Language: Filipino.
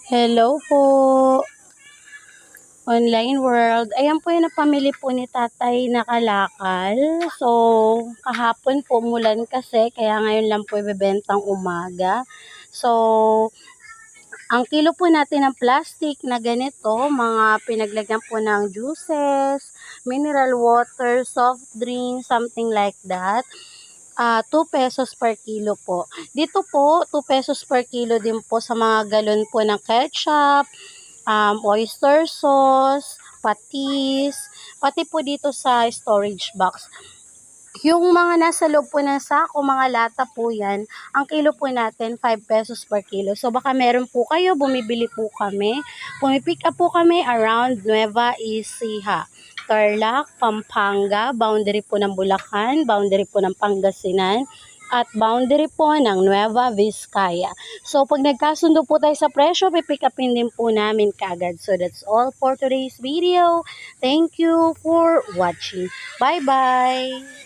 Hello po, online world. Ayan po yung napamili po ni tatay na kalakal. So, kahapon po umulan kasi, kaya ngayon lang po ibebentang umaga. So, ang kilo po natin ng plastic na ganito, mga pinaglagyan po ng juices, mineral water, soft drink, something like that. 2 pesos per kilo po. Dito po, 2 pesos per kilo din po sa mga galon po ng ketchup, oyster sauce, patis, pati po dito sa storage box. Yung mga nasa loob po ng sako, mga lata po yan, ang kilo po natin 5 pesos per kilo. So baka meron po kayo, bumibili po kami. Pumipick up po kami around Nueva Ecija, Tarlac, Pampanga, boundary po ng Bulacan, boundary po ng Pangasinan, at boundary po ng Nueva Vizcaya. So pag nagkasundo po tayo sa presyo, pipick upin din po namin kagad. So that's all for today's video. Thank you for watching. Bye-bye!